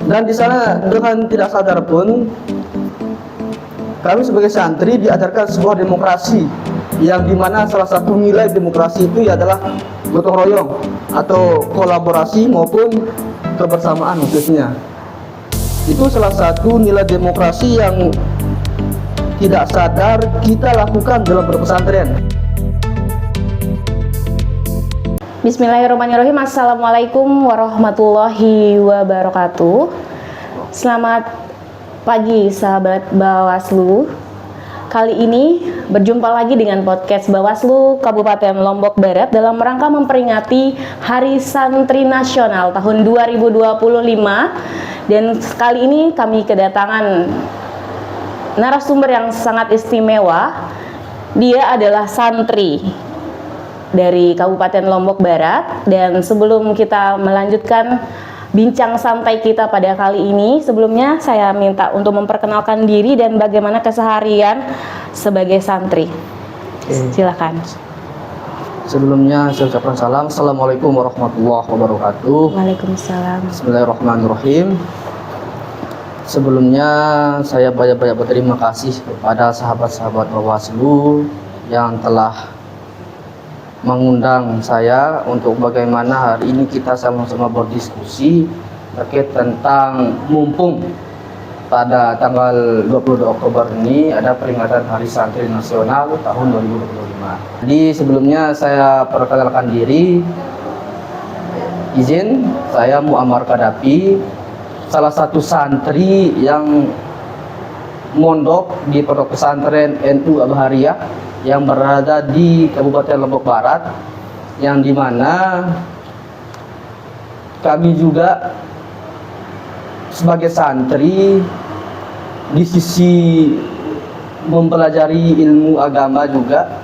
Dan di sana dengan tidak sadar pun kami sebagai santri diajarkan sebuah demokrasi, yang dimana salah satu nilai demokrasi itu adalah gotong royong atau kolaborasi maupun kebersamaan khususnya. Itu salah satu nilai demokrasi yang tidak sadar kita lakukan dalam berpesantren. Bismillahirrahmanirrahim. Assalamualaikum warahmatullahi wabarakatuh. Selamat pagi sahabat Bawaslu. Kali ini berjumpa lagi dengan podcast Bawaslu Kabupaten Lombok Barat dalam rangka memperingati Hari Santri Nasional tahun 2025. Dan kali ini kami kedatangan narasumber yang sangat istimewa. Dia adalah santri dari Kabupaten Lombok Barat. Dan sebelum kita melanjutkan bincang santai kita pada kali ini, sebelumnya saya minta untuk memperkenalkan diri dan bagaimana keseharian sebagai santri. Silakan. Sebelumnya saya ucapkan salam. Assalamualaikum warahmatullahi wabarakatuh. Waalaikumsalam. Bismillahirrahmanirrahim. Sebelumnya saya banyak-banyak berterima kasih kepada sahabat-sahabat Bawaslu yang telah mengundang saya untuk bagaimana hari ini kita sama-sama berdiskusi terkait tentang mumpung pada tanggal 22 Oktober ini ada peringatan Hari Santri Nasional tahun 2025. Jadi sebelumnya saya perkenalkan diri. Izin, saya Muammar Kadapi, salah satu santri yang mondok di Pondok Pesantren NU Al-Bahariyah yang berada di Kabupaten Lombok Barat, yang dimana kami juga sebagai santri di sisi mempelajari ilmu agama juga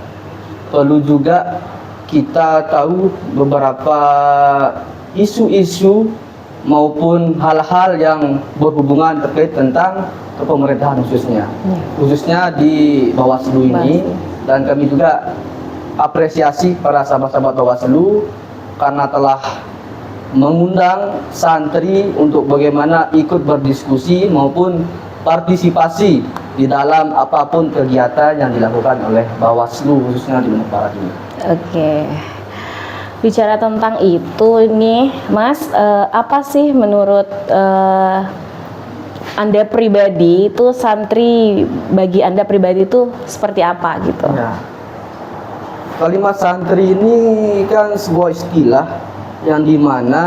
perlu juga kita tahu beberapa isu-isu maupun hal-hal yang berhubungan terkait tentang pemerintahan khususnya di Bawaslu ini. Dan kami juga apresiasi para sahabat-sahabat Bawaslu karena telah mengundang santri untuk bagaimana ikut berdiskusi maupun partisipasi di dalam apapun kegiatan yang dilakukan oleh Bawaslu khususnya di Lombok Barat ini. Oke. Bicara tentang itu nih, Mas, apa sih menurut Anda pribadi itu santri, bagi Anda pribadi itu seperti apa gitu? Ya. Kalimat santri ini kan sebuah istilah yang dimana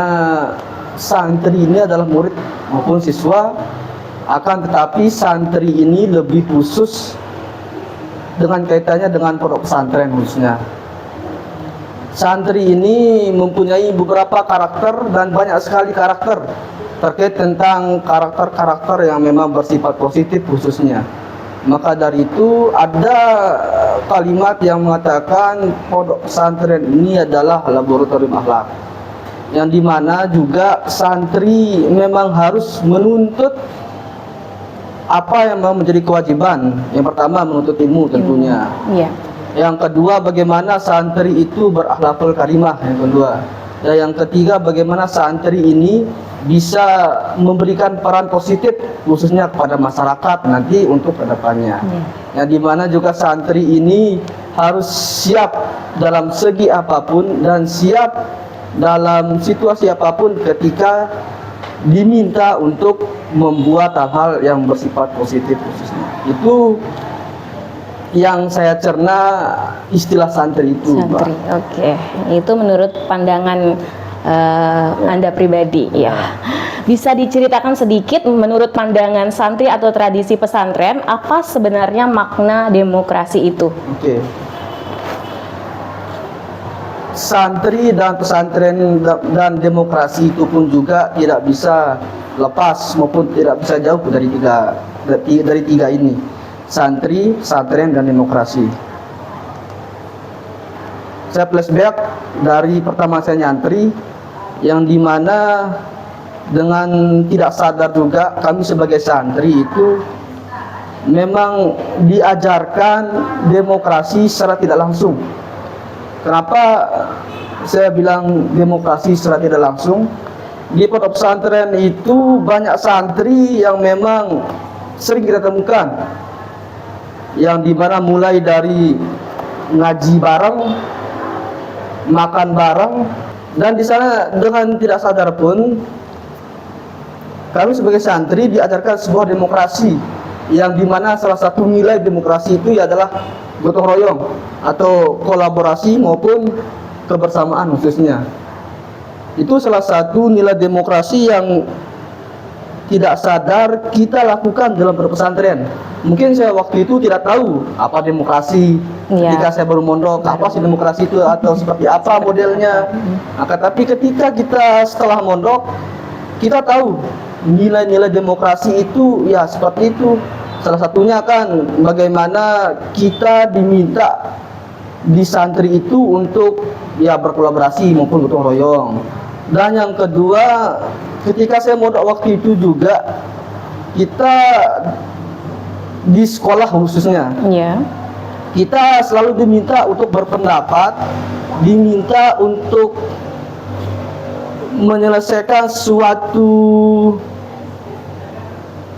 santri ini adalah murid maupun siswa, akan tetapi santri ini lebih khusus dengan kaitannya dengan pondok pesantren khususnya. Santri ini mempunyai beberapa karakter dan banyak sekali karakter terkait tentang karakter-karakter yang memang bersifat positif khususnya. Maka dari itu ada kalimat yang mengatakan pondok pesantren ini adalah laboratorium akhlak, yang dimana juga santri memang harus menuntut apa yang memang menjadi kewajiban. Yang pertama menuntut ilmu tentunya. Iya. Yang kedua bagaimana santri itu berakhlakul karimah yang kedua. Dan yang ketiga bagaimana santri ini bisa memberikan peran positif khususnya kepada masyarakat nanti untuk kedepannya. Yang dimana juga santri ini harus siap dalam segi apapun dan siap dalam situasi apapun ketika diminta untuk membuat hal-hal yang bersifat positif khususnya. Itu yang saya cerna istilah santri itu. Santri, oke. Itu menurut pandangan Anda pribadi, ya. Bisa diceritakan sedikit menurut pandangan santri atau tradisi pesantren, apa sebenarnya makna demokrasi itu? Oke. Santri dan pesantren dan demokrasi itu pun juga tidak bisa lepas maupun tidak bisa jauh dari tiga ini. Santri, pesantren, dan demokrasi. Saya flashback dari pertama saya nyantri, yang dimana dengan tidak sadar juga kami sebagai santri itu memang diajarkan demokrasi secara tidak langsung. Kenapa saya bilang demokrasi secara tidak langsung? di pondok pesantren itu banyak santri yang memang sering kita temukan, yang dimana mulai dari ngaji bareng, makan bareng, dan di sana dengan tidak sadar pun kami sebagai santri diajarkan sebuah demokrasi, yang dimana salah satu nilai demokrasi itu adalah gotong royong atau kolaborasi maupun kebersamaan khususnya. Itu salah satu nilai demokrasi yang tidak sadar kita lakukan dalam berpesantren. Mungkin saya waktu itu tidak tahu apa demokrasi. Ketika saya baru mondok, apa sih demokrasi itu atau seperti apa modelnya. Tapi ketika kita setelah mondok, kita tahu nilai-nilai demokrasi itu ya seperti itu. Salah satunya kan bagaimana kita diminta di santri itu untuk ya berkolaborasi maupun gotong royong. Dan yang kedua, ketika saya mondok waktu itu juga kita di sekolah khususnya, kita selalu diminta untuk berpendapat, diminta untuk menyelesaikan suatu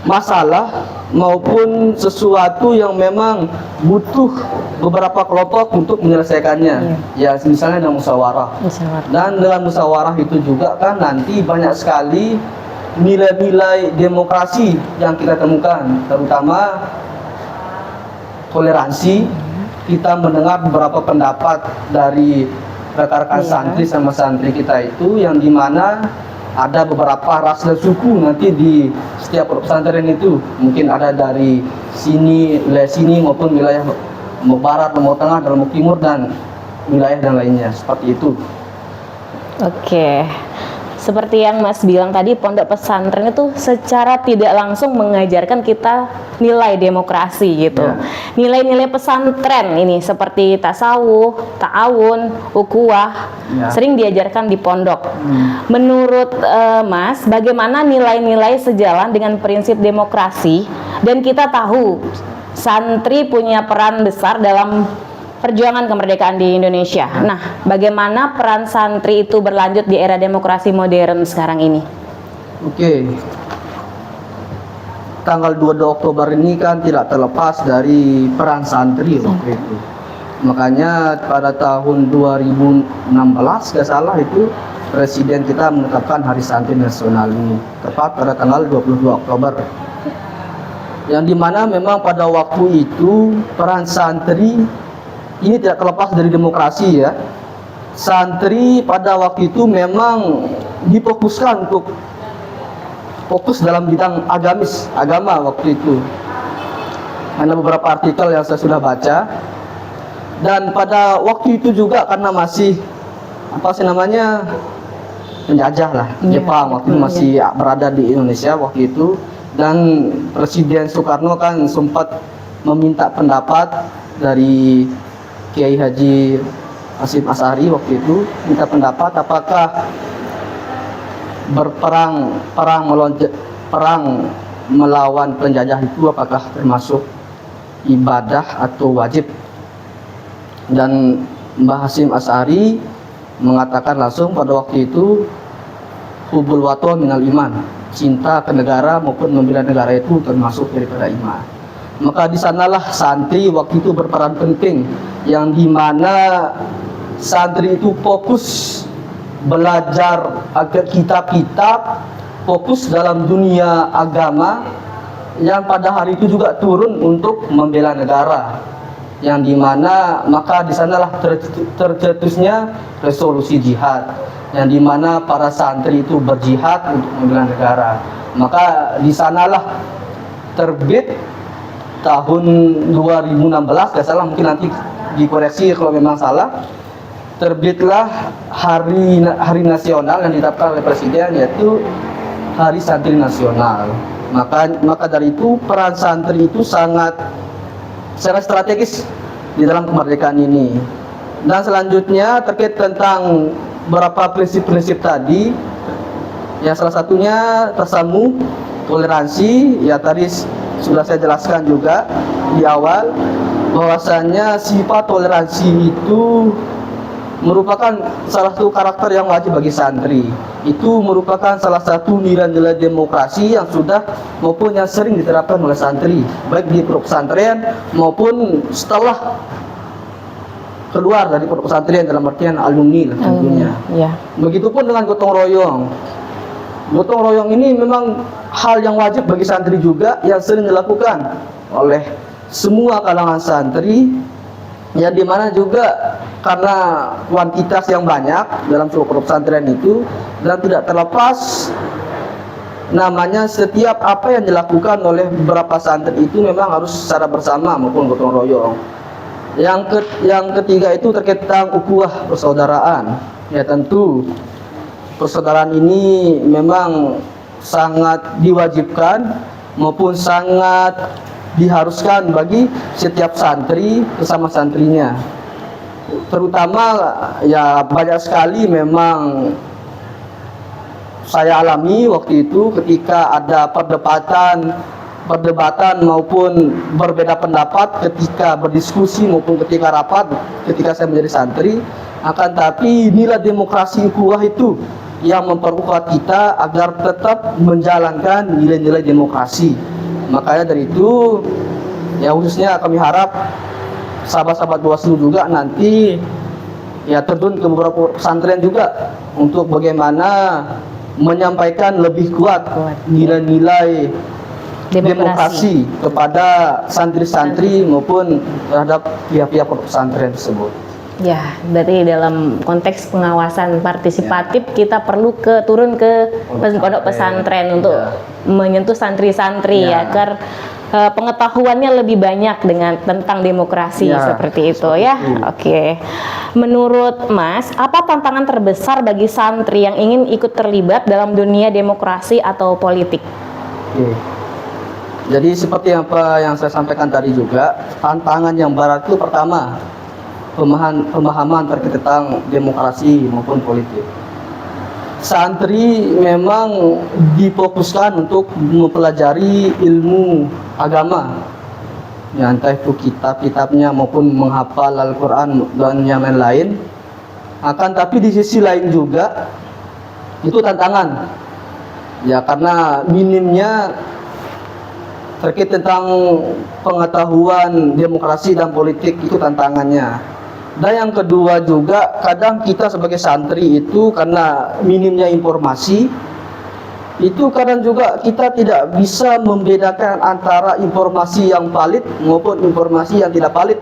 masalah maupun sesuatu yang memang butuh beberapa kelompok untuk menyelesaikannya. Ya misalnya dalam musyawarah. Dan dalam musyawarah itu juga kan nanti banyak sekali nilai-nilai demokrasi yang kita temukan, terutama toleransi. Kita mendengar beberapa pendapat dari rekan-rekan santri sama santri kita itu, yang dimana ada beberapa ras dan suku nanti di setiap pesantren itu, mungkin ada dari sini, wilayah sini maupun wilayah barat, Lombok Tengah, dan Lombok Timur dan wilayah dan lainnya, seperti itu. Oke. Seperti yang Mas bilang tadi, pondok pesantren itu secara tidak langsung mengajarkan kita nilai demokrasi gitu. Nilai-nilai pesantren ini seperti tasawuf, ta'awun, ukhuwah sering diajarkan di pondok. Menurut Mas, bagaimana nilai-nilai sejalan dengan prinsip demokrasi? Dan kita tahu santri punya peran besar dalam perjuangan kemerdekaan di Indonesia. Nah, bagaimana peran santri itu berlanjut di era demokrasi modern sekarang ini? Oke. Tanggal 22 Oktober ini kan tidak terlepas dari peran santri waktu itu. Makanya pada tahun 2016 nggak salah itu Presiden kita menetapkan Hari Santri Nasional ini tepat pada tanggal 22 Oktober. Yang dimana memang pada waktu itu peran santri ini tidak terlepas dari demokrasi ya. Santri pada waktu itu memang difokuskan untuk fokus dalam bidang agama waktu itu. Ada beberapa artikel yang saya sudah baca. Dan pada waktu itu juga karena masih penjajah lah, Jepang waktu itu masih berada di Indonesia waktu itu, dan Presiden Soekarno kan sempat meminta pendapat dari Kiai Haji Hasyim Asy'ari waktu itu, minta pendapat apakah perang melawan penjajah itu apakah termasuk ibadah atau wajib. Dan Mbah Hasyim Asy'ari mengatakan langsung pada waktu itu, hubul waton minal iman, cinta ke negara maupun membela negara itu termasuk daripada iman. Maka di sanalah santri waktu itu berperan penting, yang dimana santri itu fokus belajar agar kitab-kitab, fokus dalam dunia agama, yang pada hari itu juga turun untuk membela negara, yang dimana maka di sanalah tercetusnya resolusi jihad, yang dimana para santri itu berjihad untuk membela negara. Maka di sanalah terbit tahun 2016 nggak salah, mungkin nanti dikoreksi kalau memang salah, terbitlah hari nasional yang ditetapkan oleh Presiden, yaitu Hari Santri Nasional. Maka dari itu peran santri itu sangat strategis di dalam kemerdekaan ini. Dan selanjutnya terkait tentang beberapa prinsip-prinsip tadi, ya salah satunya tasamuh, toleransi, ya tadi sudah saya jelaskan juga di awal bahwasanya sifat toleransi itu merupakan salah satu karakter yang wajib bagi santri. Itu merupakan salah satu nilai-nilai demokrasi yang sudah maupun yang sering diterapkan oleh santri, baik di pondok pesantren maupun setelah keluar dari pondok pesantren, dalam artian alumni lah tentunya. Ya. Begitupun dengan gotong royong. Gotong royong ini memang hal yang wajib bagi santri juga, yang sering dilakukan oleh semua kalangan santri, yang dimana juga karena kuantitas yang banyak dalam sebuah pesantren itu, dan tidak terlepas namanya setiap apa yang dilakukan oleh beberapa santri itu memang harus secara bersama maupun gotong royong. Yang ketiga itu terkait tentang ukhuwah persaudaraan. Ya tentu persaudaraan ini memang sangat diwajibkan maupun sangat diharuskan bagi setiap santri bersama santrinya. Terutama ya banyak sekali memang saya alami waktu itu ketika ada perdebatan maupun berbeda pendapat ketika berdiskusi maupun ketika rapat ketika saya menjadi santri. Akan tapi nilai demokrasi ukhuwah itu yang memperkuat kita agar tetap menjalankan nilai-nilai demokrasi. Makanya dari itu ya khususnya kami harap sahabat-sahabat Bawaslu juga nanti ya terjun ke beberapa pesantren juga untuk bagaimana menyampaikan lebih kuat nilai-nilai demokrasi kepada santri-santri maupun terhadap pihak-pihak pesantren tersebut. Ya, berarti dalam konteks pengawasan partisipatif kita perlu turun ke pondok pesantren untuk menyentuh santri-santri agar pengetahuannya lebih banyak tentang demokrasi seperti itu ya. Oke. Menurut Mas, apa tantangan terbesar bagi santri yang ingin ikut terlibat dalam dunia demokrasi atau politik? Oke. Jadi seperti apa yang saya sampaikan tadi juga, tantangan yang berat itu pertama pemahaman terkait tentang demokrasi maupun politik. Santri memang difokuskan untuk mempelajari ilmu agama, ya, entah itu kitab-kitabnya maupun menghafal Al-Quran dan yang lain-lain. Akan tapi di sisi lain juga itu tantangan, ya, karena minimnya terkait tentang pengetahuan demokrasi dan politik itu tantangannya. Dan yang kedua juga kadang kita sebagai santri itu karena minimnya informasi itu kadang juga kita tidak bisa membedakan antara informasi yang valid maupun informasi yang tidak valid,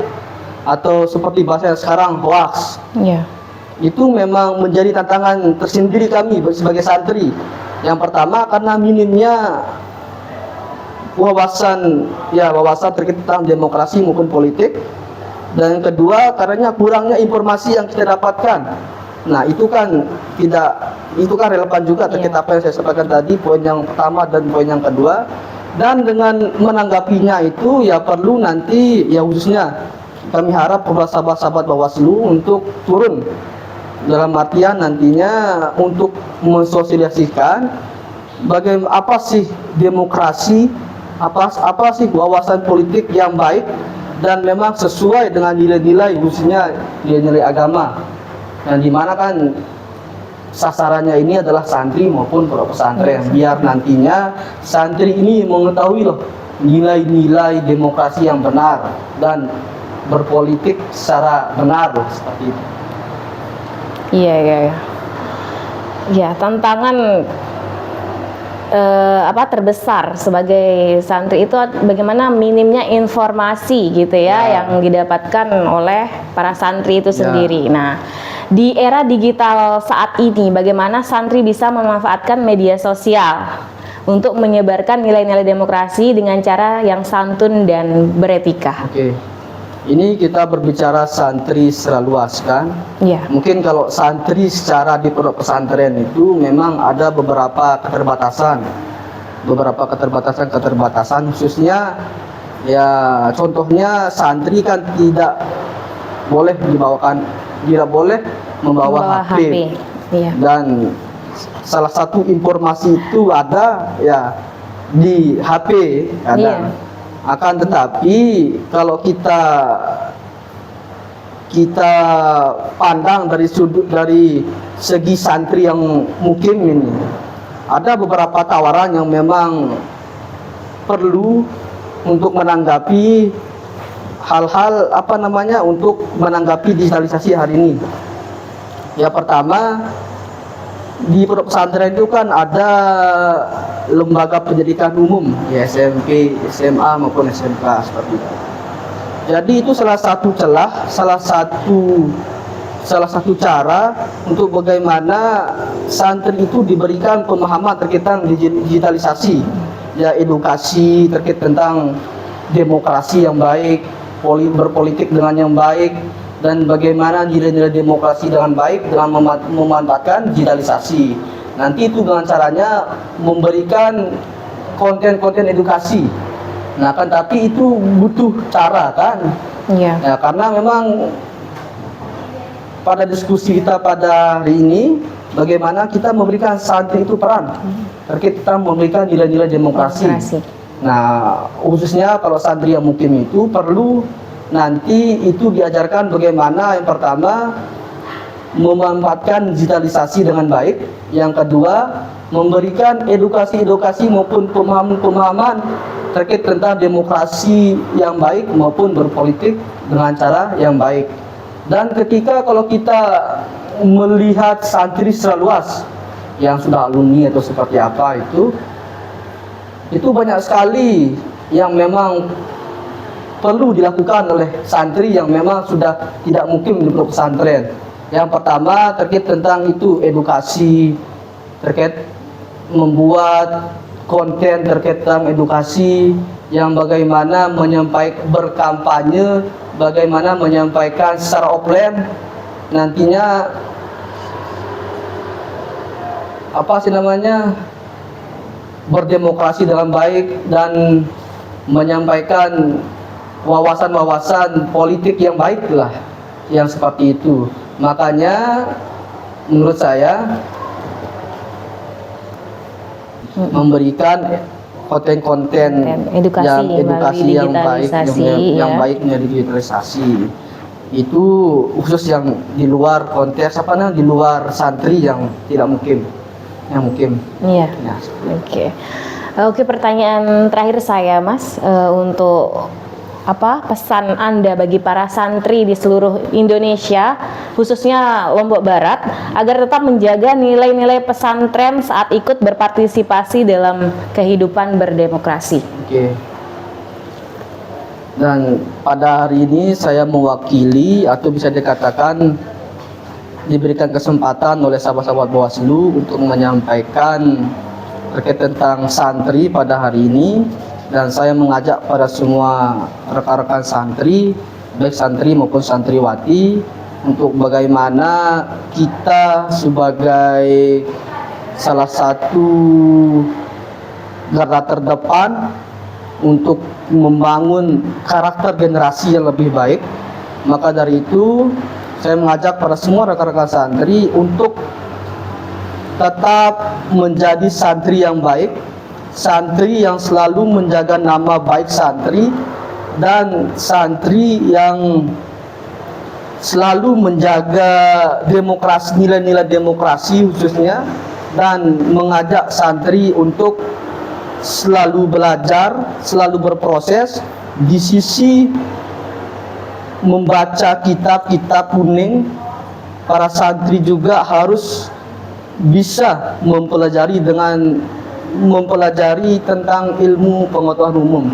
atau seperti bahasa sekarang hoax. Itu memang menjadi tantangan tersendiri kami sebagai santri. Yang pertama karena minimnya wawasan terkait tentang demokrasi maupun politik. Dan yang kedua karena kurangnya informasi yang kita dapatkan. Nah itu kan relevan juga terkait apa yang saya sampaikan tadi, poin yang pertama dan poin yang kedua. Dan dengan menanggapinya itu ya perlu nanti ya khususnya kami harap kepada sahabat-sahabat Bawaslu untuk turun dalam artian nantinya untuk mensosialisasikan bagaimana apa sih demokrasi, apa sih wawasan politik yang baik dan memang sesuai dengan nilai-nilai khususnya nilai-nilai agama, yang dimana kan sasarannya ini adalah santri maupun pondok pesantren, biar nantinya santri ini mengetahui loh nilai-nilai demokrasi yang benar dan berpolitik secara benar loh, seperti itu. Iya, tantangan terbesar sebagai santri itu bagaimana minimnya informasi gitu yang didapatkan oleh para santri itu sendiri. Nah, di era digital saat ini bagaimana santri bisa memanfaatkan media sosial untuk menyebarkan nilai-nilai demokrasi dengan cara yang santun dan beretika? Ini kita berbicara santri secara luas kan. Mungkin kalau santri secara di pondok pesantren itu memang ada beberapa keterbatasan khususnya ya contohnya santri kan tidak boleh membawa HP. Dan salah satu informasi itu ada ya di HP ada. Akan tetapi kalau kita kita pandang dari segi santri yang mukim ini, ada beberapa tawaran yang memang perlu untuk menanggapi hal-hal untuk menanggapi digitalisasi hari ini. Yang pertama, di pondok pesantren itu kan ada lembaga pendidikan umum, ya SMP, SMA maupun SMK seperti itu. Jadi itu salah satu celah, salah satu cara untuk bagaimana santri itu diberikan pemahaman terkait digitalisasi, ya edukasi terkait tentang demokrasi yang baik, berpolitik dengan yang baik, dan bagaimana nilai-nilai demokrasi dengan baik dengan memanfaatkan digitalisasi. Nanti itu dengan caranya memberikan konten-konten edukasi. Nah kan, tapi itu butuh cara kan? Iya. Ya, karena memang pada diskusi kita pada hari ini, bagaimana kita memberikan santri itu peran terkait kita memberikan nilai-nilai demokrasi. Nah, khususnya kalau santri yang mukim itu perlu nanti itu diajarkan bagaimana yang pertama memanfaatkan digitalisasi dengan baik, yang kedua memberikan edukasi maupun pemahaman terkait tentang demokrasi yang baik maupun berpolitik dengan cara yang baik. Dan ketika kalau kita melihat santri secara luas yang sudah alumni atau seperti apa itu banyak sekali yang memang perlu dilakukan oleh santri yang memang sudah tidak mukim di pondok pesantren. Yang pertama terkait tentang itu edukasi, terkait membuat konten terkait tentang edukasi yang bagaimana berkampanye, bagaimana menyampaikan secara offline nantinya berdemokrasi dengan baik dan menyampaikan wawasan-wawasan politik yang baik lah, yang seperti itu. Makanya menurut saya memberikan konten-konten edukasi yang baik, yang baiknya digitalisasi itu khusus yang di luar konteks di luar santri yang tidak mukim, yang mukim. Iya. Ya. Oke, pertanyaan terakhir saya, Mas, untuk pesan Anda bagi para santri di seluruh Indonesia, khususnya Lombok Barat, agar tetap menjaga nilai-nilai pesantren saat ikut berpartisipasi dalam kehidupan berdemokrasi. Oke. Dan pada hari ini saya mewakili atau bisa dikatakan diberikan kesempatan oleh sahabat-sahabat Bawaslu untuk menyampaikan terkait tentang santri pada hari ini. Dan saya mengajak pada semua rekan-rekan santri, baik santri maupun santriwati, untuk bagaimana kita sebagai salah satu garda terdepan untuk membangun karakter generasi yang lebih baik. Maka dari itu saya mengajak pada semua rekan-rekan santri untuk tetap menjadi santri yang baik, santri yang selalu menjaga nama baik santri, dan santri yang selalu menjaga demokrasi, nilai-nilai demokrasi khususnya, dan mengajak santri untuk selalu belajar, selalu berproses. Di sisi membaca kitab-kitab kuning, para santri juga harus bisa mempelajari tentang ilmu pengetahuan umum.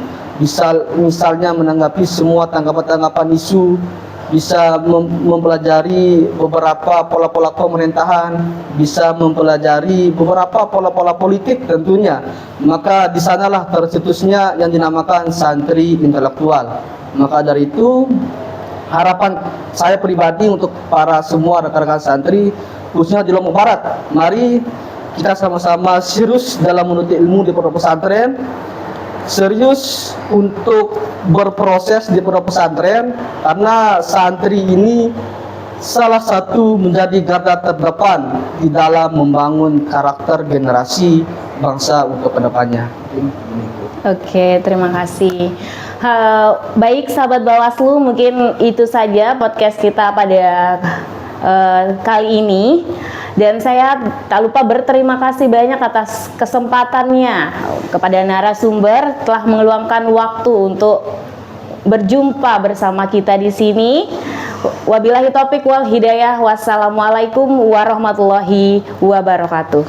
Misalnya menanggapi semua tanggapan-tanggapan isu, bisa mempelajari beberapa pola-pola pemerintahan, bisa mempelajari beberapa pola-pola politik tentunya. Maka di sanalah tercetusnya yang dinamakan santri intelektual. Maka dari itu harapan saya pribadi untuk para semua rekan-rekan santri khususnya di Lombok Barat, mari kita sama-sama serius dalam menuntut ilmu di pondok pesantren, serius untuk berproses di pondok pesantren, karena santri ini salah satu menjadi garda terdepan di dalam membangun karakter generasi bangsa untuk kedepannya. Oke, terima kasih. Baik sahabat Bawaslu, mungkin itu saja podcast kita pada kali ini. Dan saya tak lupa berterima kasih banyak atas kesempatannya kepada narasumber telah meluangkan waktu untuk berjumpa bersama kita di sini. Wabillahi taufiq wal hidayah. Wassalamualaikum warahmatullahi wabarakatuh.